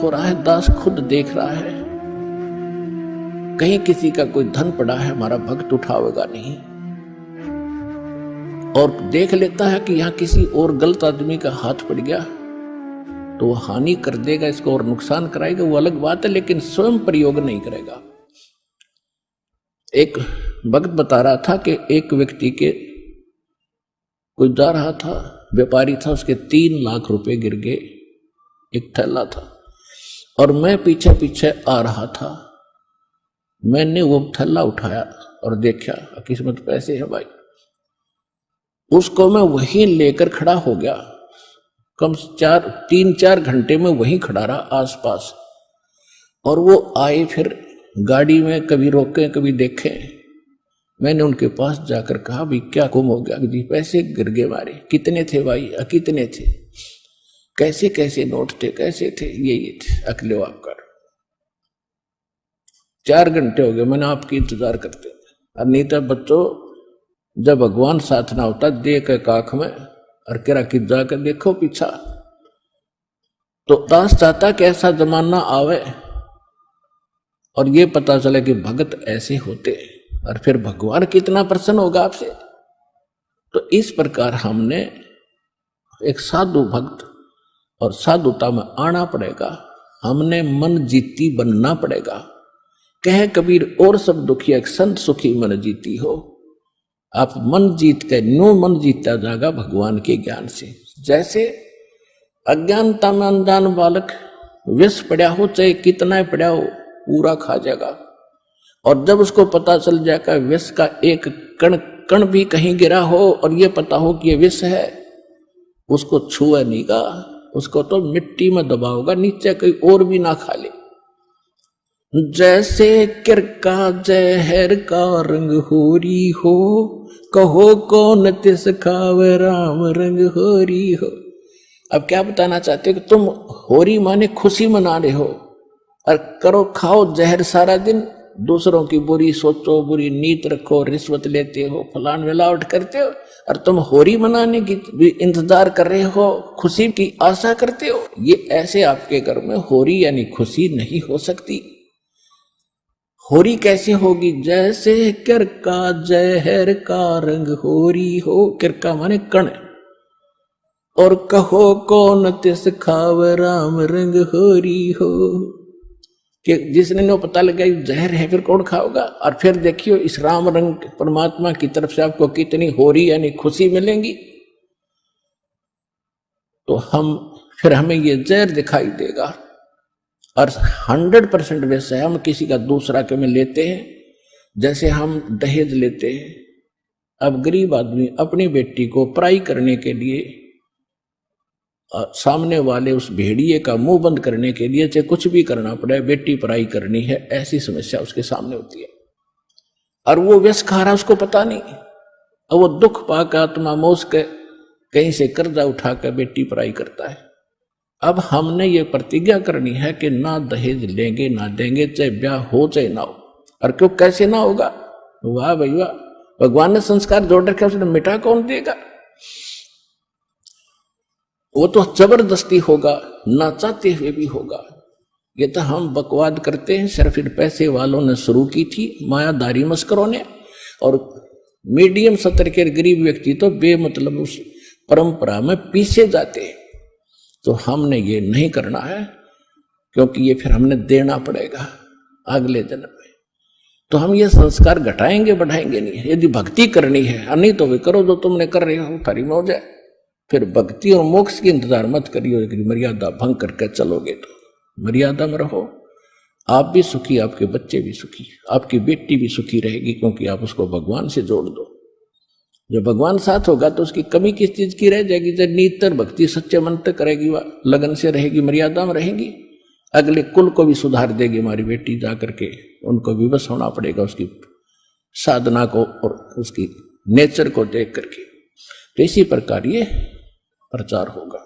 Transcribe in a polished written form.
हो रहा है, दास खुद देख रहा है। कहीं किसी का कोई धन पड़ा है, हमारा भक्त उठावेगा नहीं, और देख लेता है कि यहां किसी और गलत आदमी का हाथ पड़ गया तो वो हानि कर देगा, इसको और नुकसान कराएगा, वो अलग बात है, लेकिन स्वयं प्रयोग नहीं करेगा। एक भक्त बता रहा था कि एक व्यक्ति के कोई जा रहा था, व्यापारी था, उसके 3 लाख रुपए गिर गए, एक थैला था, और मैं पीछे पीछे आ रहा था। मैंने वो थैला उठाया और देखा, किस्मत पैसे है भाई, उसको मैं वहीं लेकर खड़ा हो गया। कम 3-4 घंटे में वहीं खड़ा रहा आसपास, और वो आए फिर गाड़ी में, कभी रोके कभी देखे। मैंने उनके पास जाकर कहा, भाई क्या गुम हो गया? जी पैसे गिर गए मारे। कितने थे भाई? कितने थे? कैसे कैसे नोट थे? कैसे थे? ये थे। अकले आप कर 4 घंटे हो गए मैंने आपकी इंतजार करते। अब नहीं तो बच्चों, जब भगवान साथ ना होता, देख काख में और केरा कि जाकर देखो पीछा। तो दास चाहता कि ऐसा जमाना आवे और ये पता चले कि भगत ऐसे होते, और फिर भगवान कितना प्रसन्न होगा आपसे। तो इस प्रकार हमने एक साधु भक्त और साधुता में आना पड़ेगा, हमने मन जीती बनना पड़ेगा। कहे कबीर और सब दुखी एक संत सुखी मन जीती हो। आप मन जीत के नो मन जीता जाएगा भगवान के ज्ञान से। जैसे अज्ञानता में अनजान बालक विष पड़ा हो, चाहे कितना पड़ा हो, पूरा खा जाएगा, और जब उसको पता चल जाएगा विष का एक कण कण भी कहीं गिरा हो और ये पता हो कि ये विष है, उसको छुए नहीं गा, उसको तो मिट्टी में दबाओगा, नीचे कोई और भी ना खा ले। जैसे किरका जहर का रंग होरी हो, कहो कौन तिस खावे राम रंग होरी हो। अब क्या बताना चाहते हो कि तुम होरी माने खुशी मना रहे हो, और करो खाओ जहर सारा दिन, दूसरों की बुरी सोचो, बुरी नीत रखो, रिश्वत लेते हो, फलान मिलावट करते हो, और तुम होरी मनाने की भी इंतजार कर रहे हो, खुशी की आशा करते हो। ये ऐसे आपके घर में होरी यानी खुशी नहीं हो सकती। होरी कैसे होगी? जैसे किरका जहर का रंग होरी हो, किरका माने कण, और कहो कौन तिस खाव राम रंग होरी हो, कि जिसने नो पता लगा जहर है फिर कौन खाओगा। और फिर देखियो इस राम रंग परमात्मा की तरफ से आपको कितनी होरी यानी खुशी मिलेंगी। तो फिर हमें ये जहर दिखाई देगा, और 100% वैसे हम किसी का दूसरा के में लेते हैं। जैसे हम दहेज लेते हैं, अब गरीब आदमी अपनी बेटी को पराई करने के लिए, सामने वाले उस भेड़िए का मुंह बंद करने के लिए चाहे कुछ भी करना पड़े, बेटी पराई करनी है, ऐसी समस्या उसके सामने होती है, और वो व्यस खा रहा, उसको पता नहीं, और वो दुख पाकर आत्मा मोस के कहीं से कर्जा उठाकर बेटी पराई करता है। अब हमने ये प्रतिज्ञा करनी है कि ना दहेज लेंगे ना देंगे, चाहे ब्याह हो चाहे ना हो। और क्यों कैसे ना होगा? वाह भाई वाह, भगवान ने संस्कार जोड़ रखे, उसने मिटा कौन देगा? वो तो जबरदस्ती होगा, ना चाहते हुए भी होगा। ये तो हम बकवाद करते हैं, सिर्फ पैसे वालों ने शुरू की थी, मायादारी मस्करों ने, और मीडियम स्तर के गरीब व्यक्ति तो बेमतलब उस परंपरा में पीछे जाते हैं। तो हमने ये नहीं करना है, क्योंकि ये फिर हमने देना पड़ेगा अगले जन्म में। तो हम ये संस्कार घटाएंगे बढ़ाएंगे नहीं। यदि भक्ति करनी है, नहीं तो वे करो जो तुमने कर रहे हो, थारी मौज है। फिर भक्ति और मोक्ष की इंतजार मत करियो, लेकिन मर्यादा भंग करके चलोगे तो मर्यादा में रहो, आप भी सुखी, आपके बच्चे भी सुखी, आपकी बेटी भी सुखी रहेगी, क्योंकि आप उसको भगवान से जोड़ दो। जब भगवान साथ होगा तो उसकी कमी किस चीज की रह जाएगी? जब नीतर भक्ति सच्चे मन तक करेगी, वह लगन से रहेगी, मर्यादा में रहेगी, अगले कुल को भी सुधार देगी हमारी बेटी। जाकर के उनको विवश होना पड़ेगा उसकी साधना को और उसकी नेचर को देख करके। तो इसी प्रकार ये प्रचार होगा।